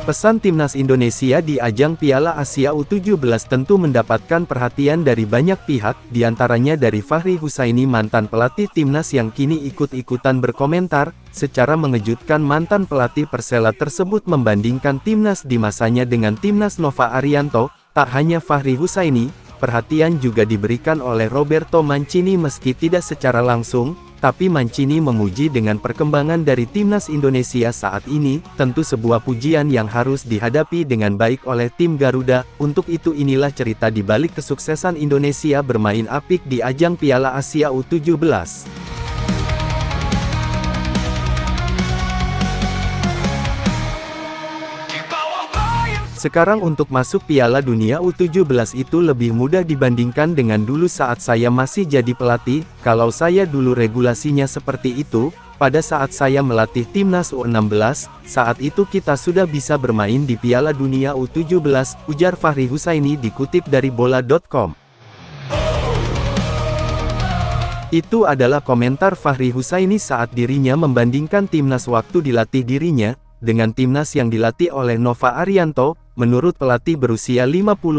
Pesan timnas Indonesia di ajang Piala Asia U17 tentu mendapatkan perhatian dari banyak pihak, diantaranya dari Fahri Husaini, mantan pelatih timnas yang kini ikut-ikutan berkomentar. Secara mengejutkan, mantan pelatih Persela tersebut membandingkan timnas di masanya dengan timnas Nova Arianto. Tak hanya Fahri Husaini, perhatian juga diberikan oleh Roberto Mancini meski tidak secara langsung. Tapi Mancini memuji dengan perkembangan dari timnas Indonesia saat ini, tentu sebuah pujian yang harus dihadapi dengan baik oleh tim Garuda. Untuk itu inilah cerita di balik kesuksesan Indonesia bermain apik di ajang Piala Asia U17. Sekarang untuk masuk Piala Dunia U17 itu lebih mudah dibandingkan dengan dulu saat saya masih jadi pelatih. Kalau saya dulu regulasinya seperti itu, pada saat saya melatih timnas U16, saat itu kita sudah bisa bermain di Piala Dunia U17, ujar Fahri Husaini dikutip dari bola.com. Itu adalah komentar Fahri Husaini saat dirinya membandingkan timnas waktu dilatih dirinya dengan timnas yang dilatih oleh Nova Arianto. Menurut pelatih berusia 59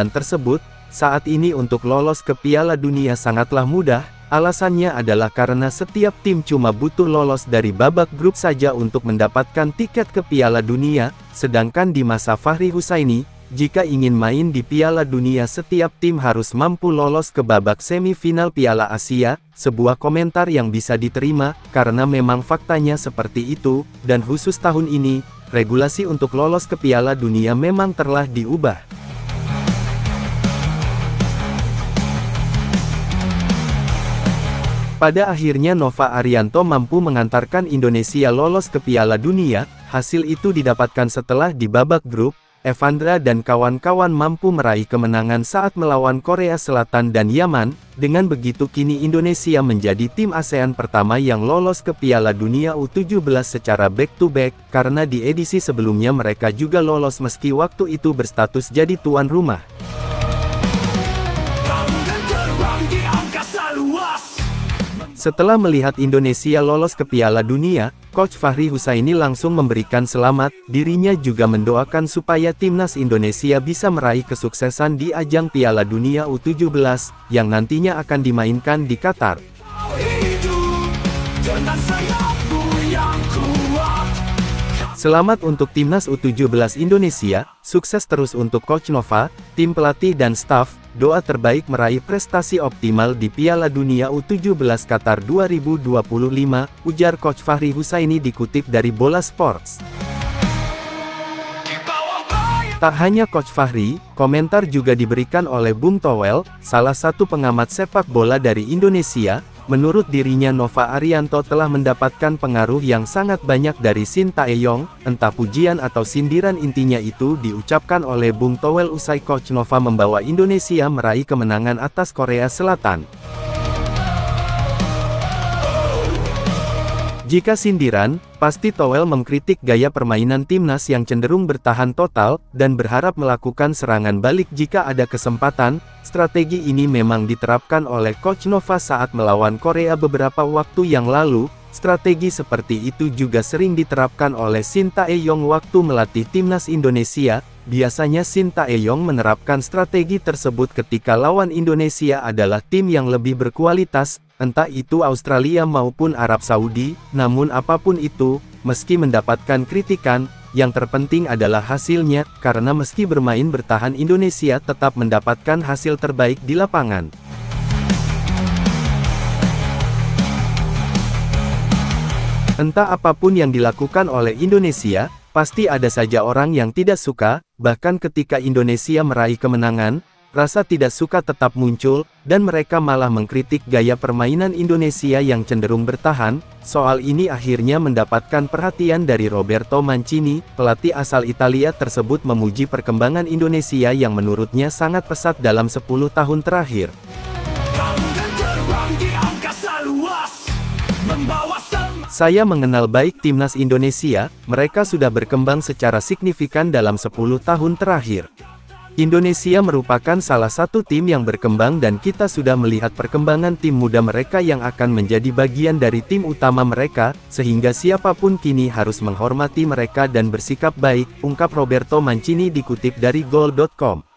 tersebut, saat ini untuk lolos ke Piala Dunia sangatlah mudah. Alasannya adalah karena setiap tim cuma butuh lolos dari babak grup saja untuk mendapatkan tiket ke Piala Dunia. Sedangkan di masa Fahri Husaini, jika ingin main di Piala Dunia setiap tim harus mampu lolos ke babak semifinal Piala Asia. Sebuah komentar yang bisa diterima, karena memang faktanya seperti itu, dan khusus tahun ini, regulasi untuk lolos ke Piala Dunia memang telah diubah. Pada akhirnya Nova Arianto mampu mengantarkan Indonesia lolos ke Piala Dunia. Hasil itu didapatkan setelah di babak grup, Evandra dan kawan-kawan mampu meraih kemenangan saat melawan Korea Selatan dan Yaman. Dengan begitu kini Indonesia menjadi tim ASEAN pertama yang lolos ke Piala Dunia U17 secara back-to-back, karena di edisi sebelumnya mereka juga lolos meski waktu itu berstatus jadi tuan rumah. Setelah melihat Indonesia lolos ke Piala Dunia, Coach Fahri Husaini langsung memberikan selamat. Dirinya juga mendoakan supaya timnas Indonesia bisa meraih kesuksesan di ajang Piala Dunia U17, yang nantinya akan dimainkan di Qatar. Selamat untuk timnas U17 Indonesia, sukses terus untuk Coach Nova, tim pelatih dan staf. Doa terbaik meraih prestasi optimal di Piala Dunia U17 Qatar 2025, ujar Coach Fahri Husaini dikutip dari Bola Sports. Tak hanya Coach Fahri, komentar juga diberikan oleh Bung Towel, salah satu pengamat sepak bola dari Indonesia. Menurut dirinya Nova Arianto telah mendapatkan pengaruh yang sangat banyak dari Shin Tae-yong. Entah pujian atau sindiran, intinya itu diucapkan oleh Bung Towel usai Coach Nova membawa Indonesia meraih kemenangan atas Korea Selatan. Jika sindiran, pasti Towel mengkritik gaya permainan timnas yang cenderung bertahan total, dan berharap melakukan serangan balik jika ada kesempatan. Strategi ini memang diterapkan oleh Coach Nova saat melawan Korea beberapa waktu yang lalu. Strategi seperti itu juga sering diterapkan oleh Shin Tae-yong waktu melatih timnas Indonesia. Biasanya Shin Tae-yong menerapkan strategi tersebut ketika lawan Indonesia adalah tim yang lebih berkualitas, entah itu Australia maupun Arab Saudi. Namun apapun itu, meski mendapatkan kritikan, yang terpenting adalah hasilnya, karena meski bermain bertahan Indonesia tetap mendapatkan hasil terbaik di lapangan. Entah apapun yang dilakukan oleh Indonesia, pasti ada saja orang yang tidak suka. Bahkan ketika Indonesia meraih kemenangan, rasa tidak suka tetap muncul, dan mereka malah mengkritik gaya permainan Indonesia yang cenderung bertahan. Soal ini akhirnya mendapatkan perhatian dari Roberto Mancini. Pelatih asal Italia tersebut memuji perkembangan Indonesia yang menurutnya sangat pesat dalam 10 tahun terakhir. Saya mengenal baik timnas Indonesia, mereka sudah berkembang secara signifikan dalam 10 tahun terakhir. Indonesia merupakan salah satu tim yang berkembang dan kita sudah melihat perkembangan tim muda mereka yang akan menjadi bagian dari tim utama mereka, sehingga siapapun kini harus menghormati mereka dan bersikap baik, ungkap Roberto Mancini dikutip dari Goal.com.